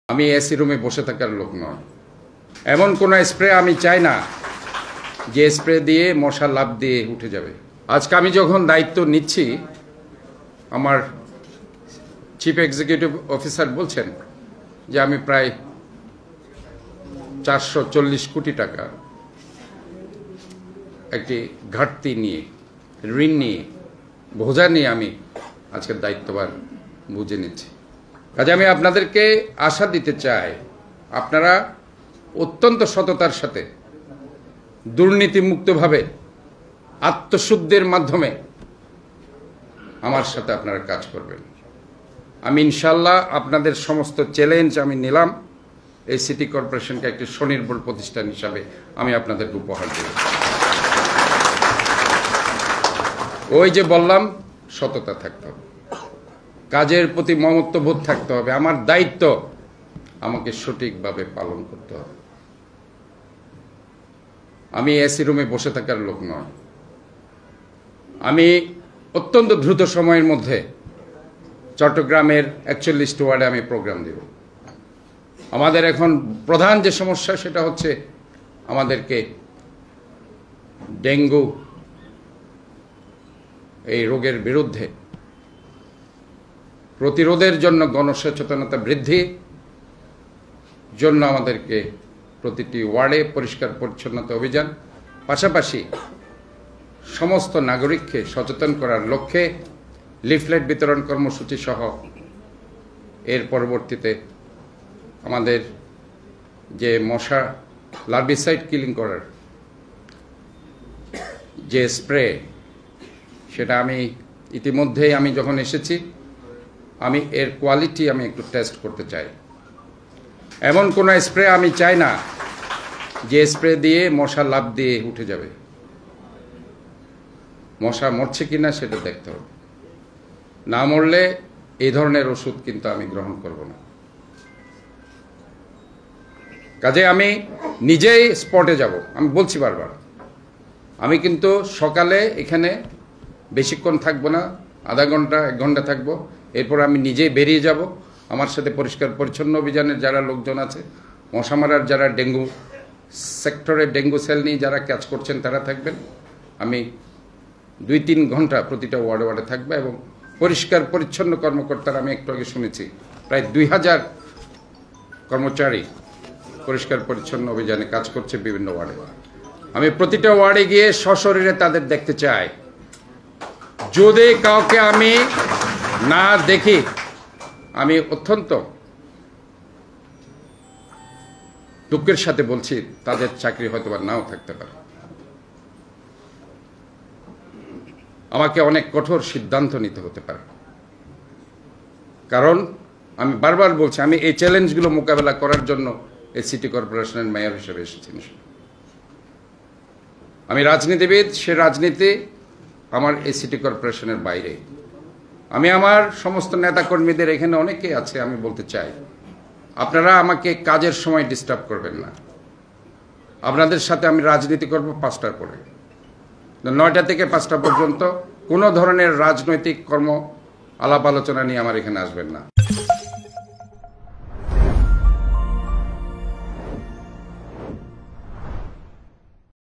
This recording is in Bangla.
আমি এসি রুমে বসে থাকার লোক নয়। এমন কোনো স্প্রে আমি চাই না যে স্প্রে দিয়ে মশা লাফ দিয়ে উঠে যাবে। আজকে আমি যখন দায়িত্ব নিচ্ছি, আমার চিফ এক্সিকিউটিভ অফিসার বলছেন যে আমি প্রায় 440 কোটি টাকা একটি ঘাটতি নিয়ে, ঋণ নিয়ে, বোঝা নিয়ে আমি আজকের দায়িত্বভার বুঝে নিচ্ছি। কাজে আমি আপনাদেরকে আশা দিতে চাই, আপনারা অত্যন্ত সততার সাথে দুর্নীতিমুক্তভাবে আত্মশুদ্ধির মাধ্যমে আমার সাথে আপনারা কাজ করবেন। আমি ইনশাল্লাহ আপনাদের সমস্ত চ্যালেঞ্জ আমি নিলাম। এই সিটি কর্পোরেশনকে একটি স্বনির্ভর প্রতিষ্ঠান হিসাবে আমি আপনাদেরকে উপহার দেব। ওই যে বললাম, সততা থাকতে হবে, কাজের প্রতি মমত্ববোধ থাকতে হবে, আমার দায়িত্ব আমাকে সঠিকভাবে পালন করতে হবে। আমি এসি রুমে বসে থাকার লোক নয়। আমি অত্যন্ত দ্রুত সময়ের মধ্যে চট্টগ্রামের 41টি ওয়ার্ডে আমি প্রোগ্রাম দেব। আমাদের এখন প্রধান যে সমস্যা সেটা হচ্ছে আমাদেরকে ডেঙ্গু এই রোগের বিরুদ্ধে প্রতিরোধের জন্য গণসচেতনতা বৃদ্ধির জন্য আমাদেরকে প্রতিটি ওয়ার্ডে পরিষ্কার পরিচ্ছন্নতা অভিযান, পাশাপাশি সমস্ত নাগরিককে সচেতন করার লক্ষ্যে লিফলেট বিতরণ কর্মসূচি সহ এর পরবর্তীতে আমাদের যে মশা লার্ভিসাইড কিলিং করার যে স্প্রে, সেটা আমি ইতিমধ্যেই আমি যখন এসেছি আমি এর কোয়ালিটি আমি একটু টেস্ট করতে চাই। এমন কোনো স্প্রে আমি চাই না যে স্প্রে দিয়ে মশা লাফ দিয়ে উঠে যাবে। মশা মরছে কিনা সেটা দেখতে হবে। না মরলে এই ধরনের ওষুধ কিন্তু আমি গ্রহণ করব না। কাজে আমি নিজেই স্পটে যাব। আমি বলছি বারবার, আমি কিন্তু সকালে এখানে বেশিক্ষণ থাকবো না, আধা ঘন্টা 1 ঘন্টা থাকবো। এরপর আমি নিজেই বেরিয়ে যাব। আমার সাথে পরিষ্কার পরিচ্ছন্ন অভিযানের যারা লোকজন আছে, মশা মারার যারা ডেঙ্গু সেক্টরে ডেঙ্গু সেল নিয়ে যারা কাজ করছেন তারা থাকবেন। আমি 2-3 ঘন্টা প্রতিটা ওয়ার্ডে ওয়ার্ডে থাকবে এবং পরিষ্কার পরিচ্ছন্ন কর্মকর্তারা, আমি একটু আগে শুনেছি প্রায় 2000 কর্মচারী পরিষ্কার পরিচ্ছন্ন অভিযানে কাজ করছে বিভিন্ন ওয়ার্ডে। আমি প্রতিটা ওয়ার্ডে গিয়ে সশরীরে তাদের দেখতে চাই। যদি কাউকে আমি না দেখি, আমি অত্যন্ত দুঃখের সাথে বলছি, তাদের চাকরি হয়তো বা নাও থাকতে পারে। আমাকে অনেক কঠোর সিদ্ধান্ত নিতে হতে পারে, কারণ আমি বারবার বলছি আমি এই চ্যালেঞ্জগুলো মোকাবেলা করার জন্য এই সিটি কর্পোরেশনের মেয়র হিসেবে এসেছি। আমি রাজনীতিবিদ, সে রাজনীতি আমার এই সিটি কর্পোরেশনের বাইরে। আমি আমার সমস্ত নেতাকর্মীদের, এখানে অনেকে আছে, আমি বলতে চাই আপনারা আমাকে কাজের সময় ডিস্টার্ব করবেন না। আপনাদের সাথে আমি রাজনীতি করব 5টার পরে, 9টা থেকে 5টা পর্যন্ত কোনো ধরনের রাজনৈতিক কর্ম আলাপ আলোচনা নিয়ে আমার এখানে আসবেন না।